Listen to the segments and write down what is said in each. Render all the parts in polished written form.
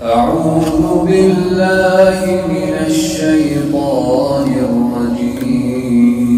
أعوذ بالله من الشيطان الرجيم.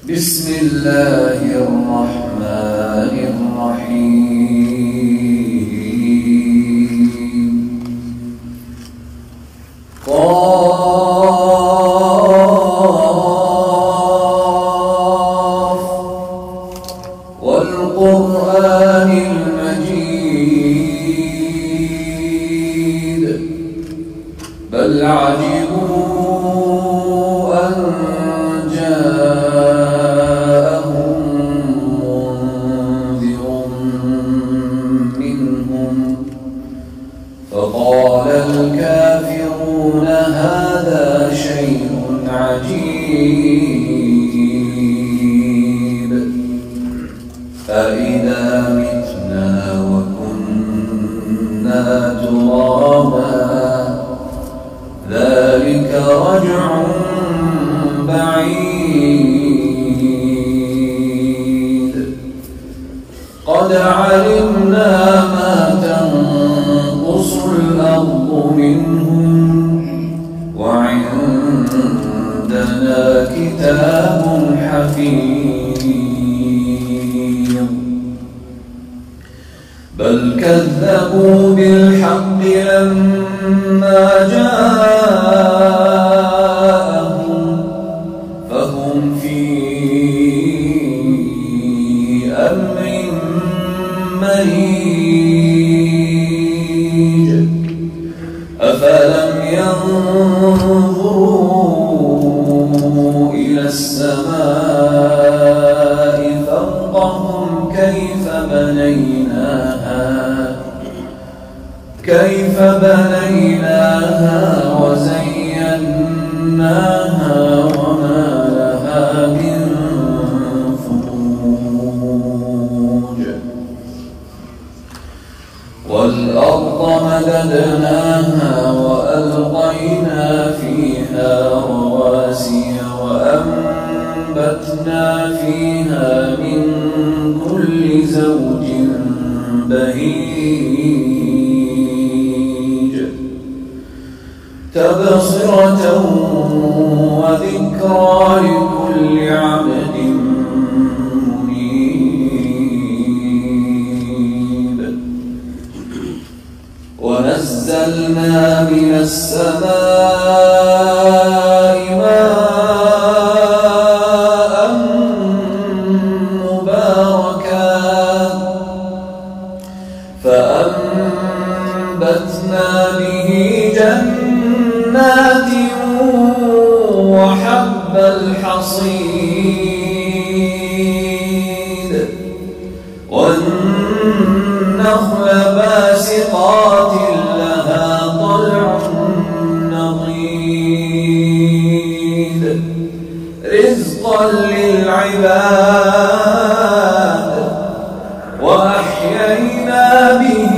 بسم الله الرحمن الرحيم. قاف والقرآن المجيد بل عجبوا أن جاءهم منذر منهم فقال الكافرون هذا شيء عجيب أإذا متنا وكنا ترابا ذلك رجع بعيد قد علمنا ما تنقص الأرض منهم وعندنا كتاب حفيظ بل كذبوا بالحق لما جاءهم فهم في أمر مريج أفلم ينظروا إلى السماء فوقهم كيف بنيناها وزيناها وما لها من فروج والأرض مددناها وألقينا فيها رواسي وأنبتنا فيها من كل زوج بهيج تبصرة وذكرى لكل عبد منيب ونزلنا من السماء ماء مباركا فأنبتنا به جنات وحب الحصيد والنخل باسقات لها طلع نضيد رزقا للعباد وأحيينا به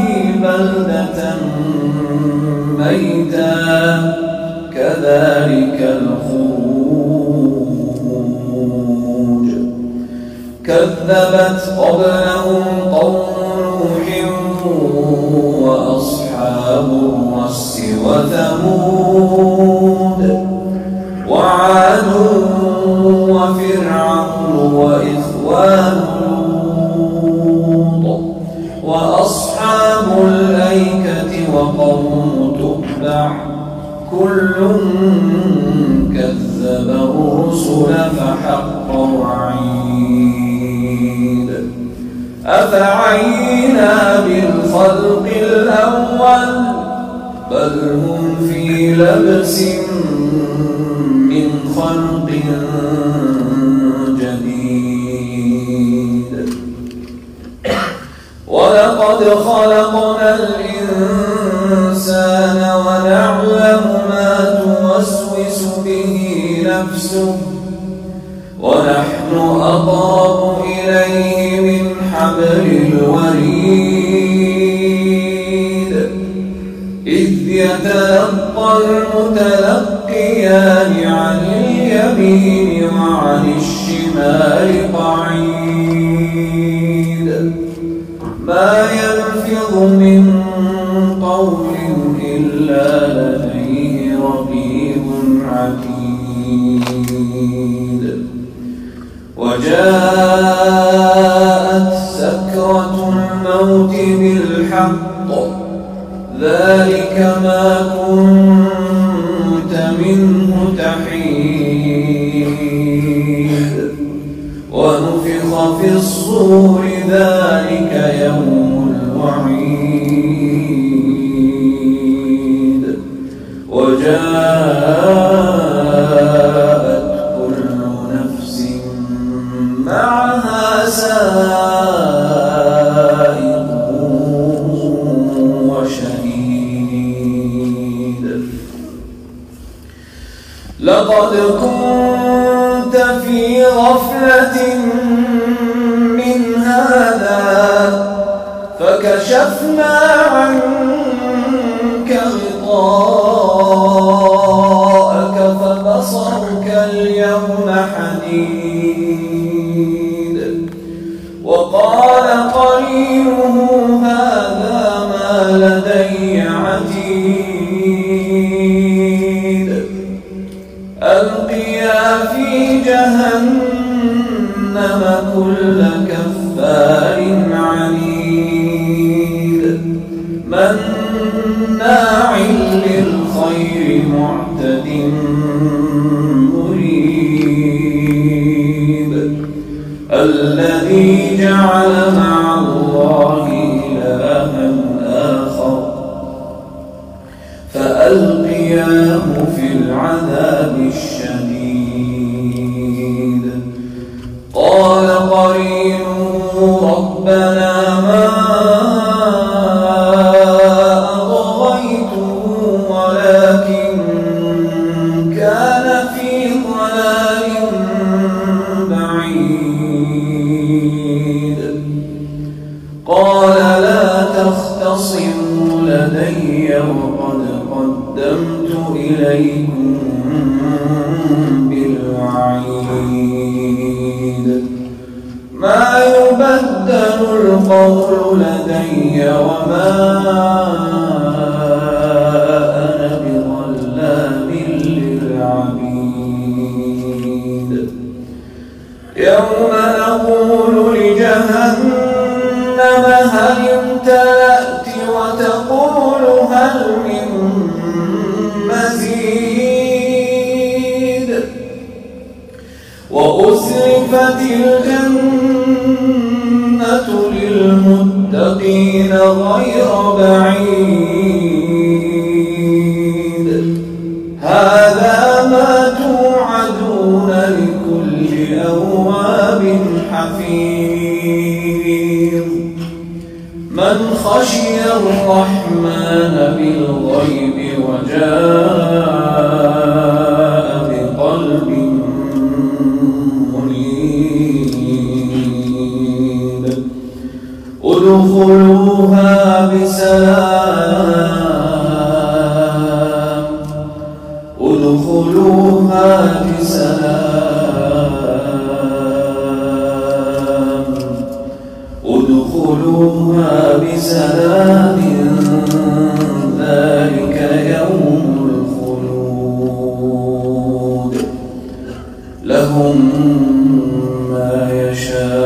بلدة ميتا كذلك الخروج كذبت قبلهم قوم نوح وأصحاب الرس وثمود وعاد وفرعون وإخوان لوط وأصحاب الأيكة وقوم تبع كل كذب الرسل فحق وعيد أفعينا بالخلق الأول بل هم في لبس من خلق جديد ولقد خلقنا الإنسان ونعلم ما توسوس به نفسه ونحن أقرب إليه من حبل الوريد إذ يتلقى المتلقيان عن اليمين وعن الشمال قعيد ما يلفظ من قول إلا لديه رقيب عتيد وجاءت سكرة الموت بالحق ذلك ما كنت منه تحيد ونفخ في الصور ذلك يوم الوعيد وجاءت كل نفس معها سائق وشهيد لقد كنت في غفلة من هذا فكشفنا عنك غطاءك فبصرك اليوم حديد وقال قرينه هذا ما لدي عتيد ألقيا في جهنم كل كفار عنيد مناع للخير معتد مريب الذي جعل مع الله إلها آخر فألقياه في العذاب الشديد قال قرينه ربنا ما أطغيته ولكن كان في ضلال بعيد قال لا تختصموا لدي وقد قدمت إليكم بالوعيد ما يبدل القول لدي وما أنا بظلام للعبيد يوم نقول لجهنم هل امتلأت وتقول هل من مزيد وأزلفت الجنة للمتقين غير بعيد هذا ما توعدون لكل أواب حفيظ من خشي الرحمن بالغيب وجاء بقلب منيب ادخلوها بسلام ادخلوها بسلام ادخلوها بسلام ذلك يوم الخلود لهم ما يشاءون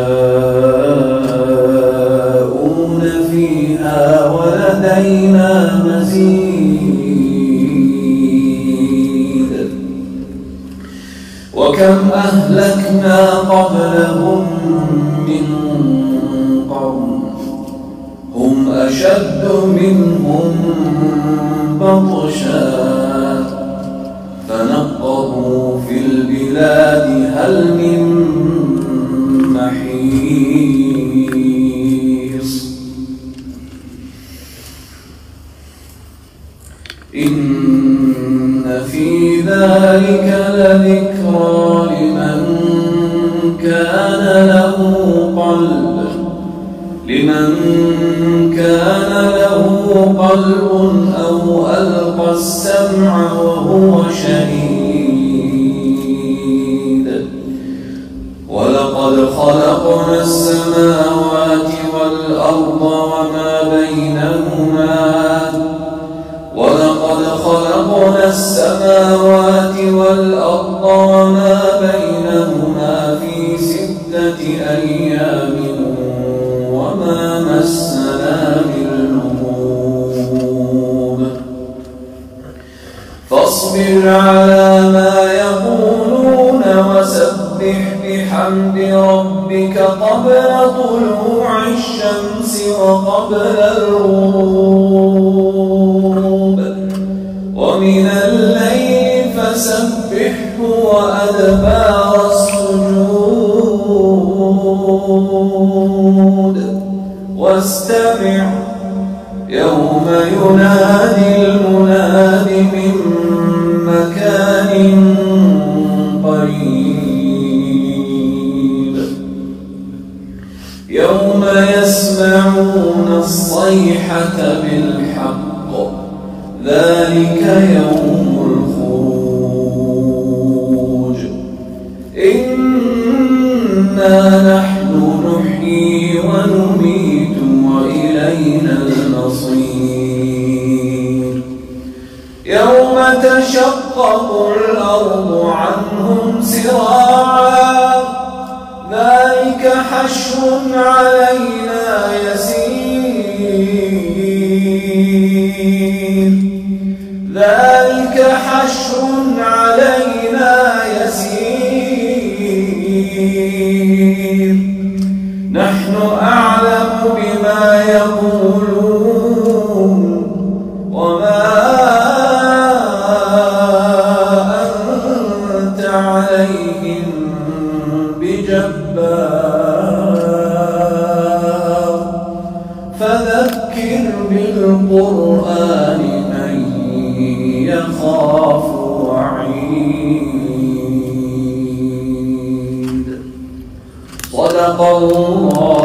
فيها ولدينا مزيد وكم أهلكنا قبلهم من قرن هم أشد منهم بطشا فنقبوا في البلاد هل من محيص إن في ذلك لذكرى لمن كان له قلب أو ألقى السمع وهو شهيد ولقد خلقنا السماوات والأرض وما بينهما ولقد خلقنا السماوات والأرض وما بينهما في 6 أيام وما مسنا من لغوب فاصبر على ما يقولون وسبح بحمد ربك قبل طلوع الشمس وقبل الغروب ومن الليل فسبحه وأدبار السجود واستمع يوم ينادي المناد من مكان قريب يوم يسمعون الصيحة بالحق ذلك يوم الخروج إنا نحن نحيي ونميت وإلينا المصير يوم تشقق الأرض عنهم سراعا ذلك حشر علينا يسير ذلك حشر علينا يسير نحن أعلم بما يقولون وما أنت عليهم بجبار فذكر بالقرآن من يخاف وعيد صدق الله